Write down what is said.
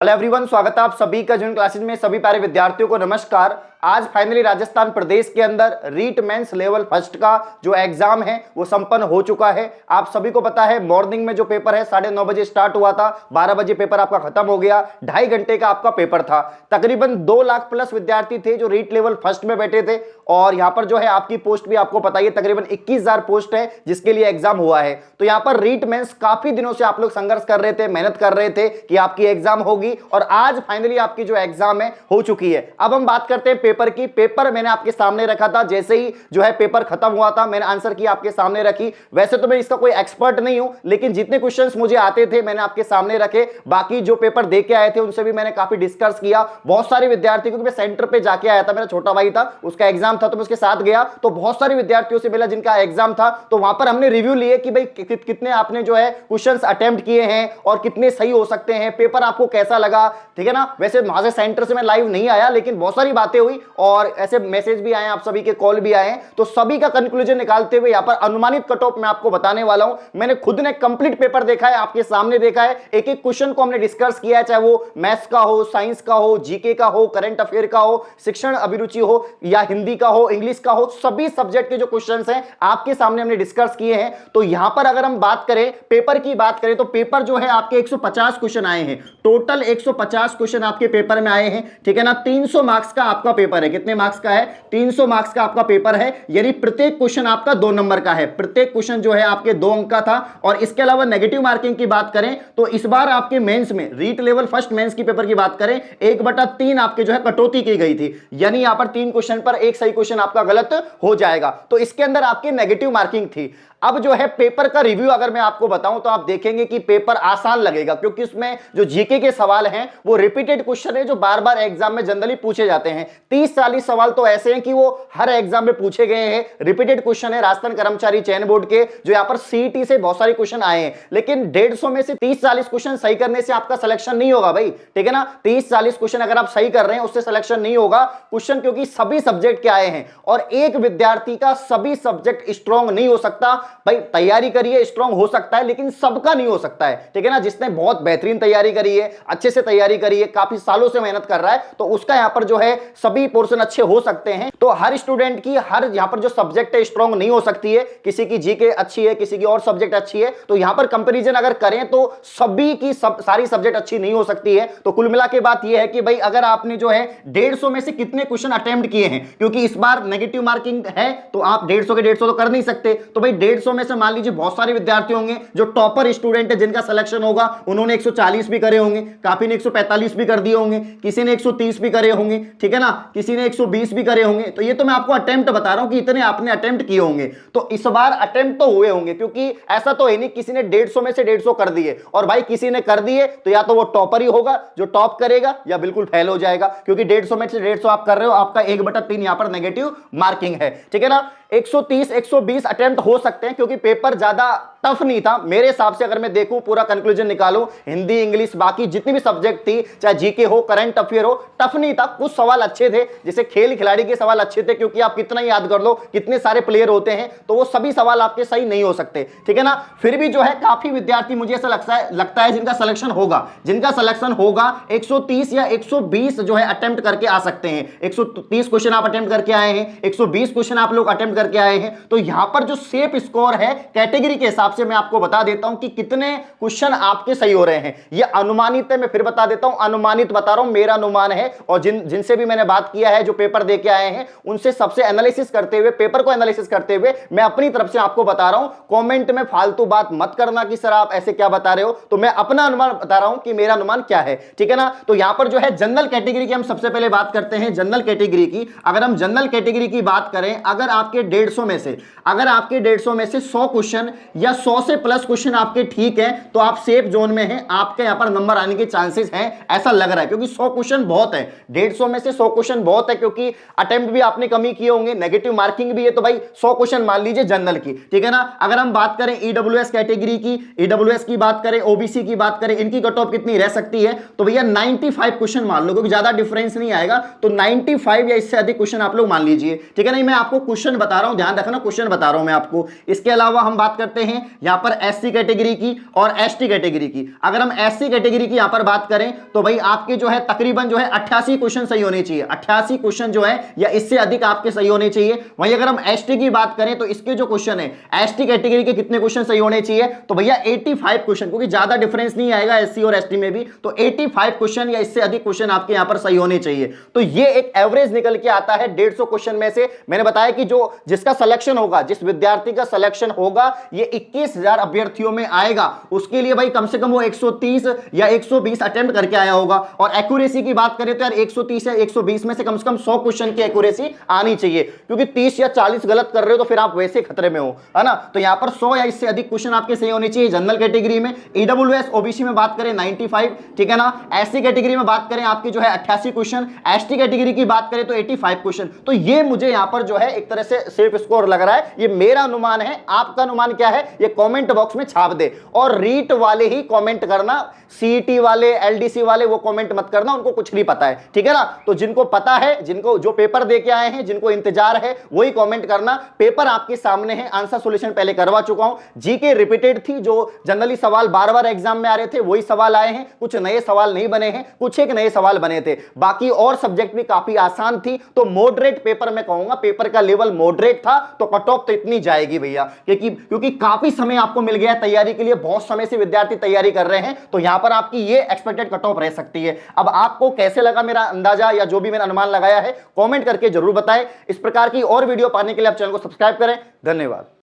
Hello everyone, स्वागत है आप सभी का जून क्लासेज में। सभी प्यारे विद्यार्थियों को नमस्कार। आज फाइनली राजस्थान प्रदेश के अंदर रीट मेंस लेवल फर्स्ट का जो एग्जाम है वो संपन्न हो चुका है। आप सभी को पता है मॉर्निंग में जो पेपर है 9:30 बजे स्टार्ट हुआ था, 12 बजे पेपर आपका खत्म हो गया। 2.5 घंटे का आपका पेपर था। तकरीबन 2 लाख प्लस विद्यार्थी थे जो रीट लेवल फर्स्ट में बैठे थे। और यहाँ पर जो है आपकी पोस्ट भी आपको पता है तकरीबन 21,000 पोस्ट है जिसके लिए एग्जाम हुआ है। तो यहाँ पर रीट मेंस काफी दिनों से आप लोग संघर्ष कर रहे थे, मेहनत कर रहे थे कि आपकी एग्जाम होगी और आज फाइनली आपकी जो एग्जाम है हो चुकी है। अब हम बात करते हैं पेपर की। पेपर मैंने आपके सामने रखा था, जैसे ही जो है पेपर खत्म हुआ था मैंने आंसर की आपके सामने रखी। वैसे तो मैं इसका कोई एक्सपर्ट नहीं हूं, लेकिन जितने क्वेश्चंस मुझे आते थे मैंने आपके सामने रखे। बाकी जो पेपर दे के आए थे उनसे भी मैंने काफी डिस्कस किया। बहुत सारे विद्यार्थी, क्योंकि मैं सेंटर पे जाके आया था, मेरा छोटा भाई था, उसका एग्जाम था तो मैं उसके साथ गया, तो बहुत सारे विद्यार्थियों से मिला जिनका एग्जाम था। तो वहां पर हमने रिव्यू लिए कि भाई कितने आपने जो है क्वेश्चंस अटेम्प्ट किए हैं और कितने सही हो सकते हैं, पेपर आपको कैसा लगा, ठीक है ना। वैसे वहां सेंटर से मैं लाइव नहीं आया, लेकिन बहुत सारी बातें हुई और ऐसे मैसेज भी आए, आप सभी के कॉल भी आए। तो सभी का कंक्लूजन निकालते हुए यहां पर अनुमानित कट ऑफ मैं आपको बताने वाला हूं। मैंने खुद ने कंप्लीट पेपर देखा है, आपके सामने देखा है, एक एक क्वेश्चन को हमने डिस्कस किया है, चाहे वो मैथ्स का हो, साइंस का हो, जीके का हो, करंट अफेयर का हो, शिक्षण अभिरुचि हो या हिंदी का हो, इंग्लिश का हो, सभी सब्जेक्ट के जो क्वेश्चंस हैं आपके सामने हमने डिस्कस किए हैं। तो यहां पर अगर हम बात करें पेपर की बात करें तो पेपर जो है आपके 150 क्वेश्चन आए हैं। टोटल 150 क्वेश्चन आपके पेपर में आए हैं, ठीक है ना। 300 मार्क्स का आपका पेपर है। कितने मार्क्स का है? 300 मार्क्स का आपका पेपर है, यानी प्रत्येक क्वेश्चन आपका 2 नंबर का है। प्रत्येक क्वेश्चन जो है आपके 2 अंक का था। और इसके अलावा नेगेटिव मार्किंग की बात करें तो इस बार आपके मेंस में, रीट लेवल फर्स्ट मेंस की पेपर की बात करें, 1/3 आपके जो है कटौती की गई थी, यानी यहां पर 3 क्वेश्चन पर एक सही क्वेश्चन आपका गलत हो जाएगा। तो इसके अंदर आपकी नेगेटिव मार्किंग थी। अब जो है पेपर का रिव्यू अगर मैं आपको बताऊं तो आप देखेंगे कि पेपर आसान लगेगा, क्योंकि उसमें जो जीके के सवाल हैं वो रिपीटेड क्वेश्चन है जो बार बार एग्जाम में जनरली पूछे जाते हैं। 30-40 सवाल तो ऐसे हैं कि वो हर एग्जाम में पूछे गए हैं, रिपीटेड क्वेश्चन है राजस्थान कर्मचारी चयन बोर्ड के, जो यहां पर सीईटी से बहुत सारे क्वेश्चन आए हैं। लेकिन 150 में से 30-40 क्वेश्चन सही करने से आपका सिलेक्शन नहीं होगा भाई, ठीक है ना। 30-40 क्वेश्चन अगर आप सही कर रहे हैं उससे सिलेक्शन नहीं होगा क्वेश्चन, क्योंकि सभी सब्जेक्ट के आए हैं और एक विद्यार्थी का सभी सब्जेक्ट स्ट्रॉन्ग नहीं हो सकता भाई। तैयारी करिए, स्ट्रांग हो सकता है, लेकिन सबका नहीं हो सकता है, ठीक है ना। जिसने बहुत बेहतरीन तैयारी करी है, अच्छे से तैयारी करी है, काफी सालों से मेहनत कर रहा है, तो उसका यहां पर जो है सभी पोर्शन अच्छे हो सकते हैं। तो हर स्टूडेंट की हर यहां पर जो सब्जेक्ट है स्ट्रांग नहीं हो सकती है। किसी की जीके अच्छी है, किसी की और सब्जेक्ट अच्छी है, तो यहां पर कंपैरिजन अगर करें तो सभी की सारी सब्जेक्ट अच्छी नहीं हो सकती है। तो कुल मिला के बात यह है कि भाई अगर आपने जो है 150 में से कितने क्वेश्चन अटेम्प्ट किए हैं, क्योंकि इस बार नेगेटिव मार्किंग है तो आप 150 के 150 तो कर नहीं सकते। तो भाई 150 में से मान लीजिए बहुत सारे विद्यार्थी होंगे जो टॉपर स्टूडेंट है, जिनका सिलेक्शन होगा, उन्होंने 140 भी करे होंगे, काफी ने 145 भी कर दिए होंगे, किसी ने 130 भी करे होंगे, ठीक है ना, किसी ने 120 भी करे होंगे। तो ये तो मैं आपको अटेम्प्ट बता रहा हूं कि इतने आपने अटेम्प्ट किए होंगे। तो इस बार अटेम्प्ट तो हुए होंगे, क्योंकि ऐसा तो है नहीं किसी ने 150 में से 150 कर दिए। और भाई किसी ने कर दिए तो या तो वो टॉपर ही होगा जो टॉप करेगा, या बिल्कुल फेल हो जाएगा, क्योंकि 150 में से 150 आप कर रहे हो, आपका 1/3 यहां पर नेगेटिव मार्किंग है, ठीक है ना। 130-120 अटेम्प्ट हो सकते हैं, क्योंकि पेपर ज्यादा टफ नहीं था मेरे हिसाब से। अगर मैं देखूं, पूरा कंक्लूजन निकालूं, हिंदी, इंग्लिश, बाकी जितनी भी सब्जेक्ट थी, चाहे जीके हो, करंट अफेयर हो, टफ नहीं था। कुछ सवाल अच्छे थे, जैसे खेल खिलाड़ी के सवाल अच्छे थे, क्योंकि आप कितना याद कर लो कितने सारे प्लेयर होते हैं, तो वो सभी सवाल आपके सही नहीं हो सकते, ठीक है ना। फिर भी जो है काफी विद्यार्थी मुझे ऐसा लगता है जिनका सिलेक्शन होगा, 130 या 120 जो है अटेम्प्ट करके आ सकते हैं। 130 क्वेश्चन आप अटेम्प्ट करके आए हैं, 120 क्वेश्चन आप लोग अटेम्प्ट करके आए हैं। तो यहां पर जो सेफ स्कोर है कैटेगरी के हिसाब से मैं आपको बता देता हूं कि कितने क्वेश्चन आपके सही हो रहे हैं। ये अनुमानित है, मैं फिर बता देता हूं, अनुमानित बता रहा हूं, मेरा अनुमान है। और जिनसे भी मैंने बात किया है, जो पेपर दे के आए हैं, उनसे सबसे एनालिसिस करते हुए, पेपर को एनालिसिस करते हुए मैं अपनी तरफ से आपको बता रहा हूं। कमेंट में फालतू बात मत करना कि सर आप ऐसे क्या बता रहे हो, तो मैं अपना अनुमान बता रहा हूं कि मेरा अनुमान क्या है, ठीक है ना। तो यहां पर जो है जनरल कैटेगरी की हम सबसे पहले बात करते हैं। जनरल कैटेगरी की अगर हम जनरल कैटेगरी की बात करें, अगर आपके 150 में से 100 क्वेश्चन या 100 से प्लस क्वेश्चन आपके ठीक है, तो आप सेफ जोन में हैं, आपके यहां पर नंबर आने के चांसेस हैं, ऐसा लग रहा है। क्योंकि 100 क्वेश्चन बहुत है, 150 में से 100 क्वेश्चन बहुत है, क्योंकि अटेम्प्ट भी आपने कमी किए होंगे, नेगेटिव मार्किंग भी है, तो भाई 100 क्वेश्चन मान लीजिए जनरल की, ठीक है ना। अगर हम बात करें ईडब्ल्यूएस कैटेगरी की, ईडब्ल्यूएस की बात करें, ओबीसी की बात करें, इनकी कट ऑफ कितनी रह सकती है, तो भैया 95 क्वेश्चन मान लो, क्योंकि ज्यादा डिफरेंस नहीं आएगा, तो 95 या इससे अधिक क्वेश्चन आप लोग मान लीजिए, ठीक है ना। मैं आपको क्वेश्चन बता रहा हूं, ध्यान रखना, क्वेश्चन बता रहा हूं मैं आपको। इसके अलावा हम बात करते हैं यहां पर एससी कैटेगरी की और एसटी कैटेगरी की। अगर हम एससी कैटेगरी की यहां पर बात करें तो भाई आपके जो है तकरीबन जो है 88 क्वेश्चन सही होने चाहिए, 88 क्वेश्चन जो है या इससे अधिक आपके सही होने चाहिए। वहीं अगर हम एसटी की बात करें तो इसके जो क्वेश्चन है एसटी कैटेगरी के कितने क्वेश्चन सही होने चाहिए, तो भैया 85 क्वेश्चन, क्योंकि ज्यादा डिफरेंस नहीं आएगा एससी और एसटी में भी, तो 85 क्वेश्चन या इससे अधिक क्वेश्चन आपके यहां पर सही होने चाहिए। तो ये एक एवरेज निकल के आता है 150 क्वेश्चन में से। मैंने बताया कि जो जिसका सिलेक्शन होगा, जिस विद्यार्थी का सिलेक्शन होगा ये 21,000 अभ्यर्थियों में आएगा, उसके लिए भाई कम से कम वो 130 या 120 अटेम्प्ट करके आया होगा। और एक्यूरेसी की बात करें तो यार 130 या 120 में से कम 100 क्वेश्चन की एक्यूरेसी आनी चाहिए, क्योंकि 30 या 40 गलत कर रहे हो तो फिर आप वैसे खतरे में हो, है ना। तो यहां पर 100 या इससे अधिक क्वेश्चन आपके सही होने चाहिए जनरल कैटेगरी में। ईडब्ल्यूएस ओबीसी में बात करें 95, ठीक है ना। एससी कैटेगरी में बात करें आपकी जो है 88 क्वेश्चन, एसटी कैटेगरी की बात करें तो 85 क्वेश्चन। तो ये मुझे यहां पर जो है एक तरह से सेफ स्कोर लग रहा है, ये मेरा अनुमान है। आपका अनुमान क्या है ये कमेंट बॉक्स में छाप दे। और रीट वाले ही कमेंट करना, सीईटी वाले, एलडीसी वाले वो कमेंट मत करना, उनको कुछ नहीं पता है, ठीक है ना। तो जिनको पता है, जिनको जो पेपर दे के आए हैं, जिनको इंतजार है, वही कमेंट करना। पेपर आपके सामने है, आंसर सॉल्यूशन पहले करवा चुका हूं, जीके रिपीटेड थी, जो जनरली सवाल बार बार एग्जाम में आ रहे थे वही सवाल आए हैं, कुछ नए सवाल नहीं बने हैं, कुछ एक नए सवाल बने थे, बाकी और सब्जेक्ट भी काफी आसान थी। तो मॉडरेट पेपर मैं कहूंगा, पेपर का लेवल मॉडरेट था, तो कट ऑफ तो इतनी जाएगी भैया, क्योंकि काफी समय आपको मिल गया है तैयारी के लिए, बहुत समय से विद्यार्थी तैयारी कर रहे हैं, तो यहां पर आपकी ये एक्सपेक्टेड कट ऑफ रह सकती है। अब आपको कैसे लगा मेरा अंदाजा या जो भी मैंने अनुमान लगाया है, कमेंट करके जरूर बताएं। इस प्रकार की और वीडियो पाने के लिए आप चैनल को सब्सक्राइब करें। धन्यवाद।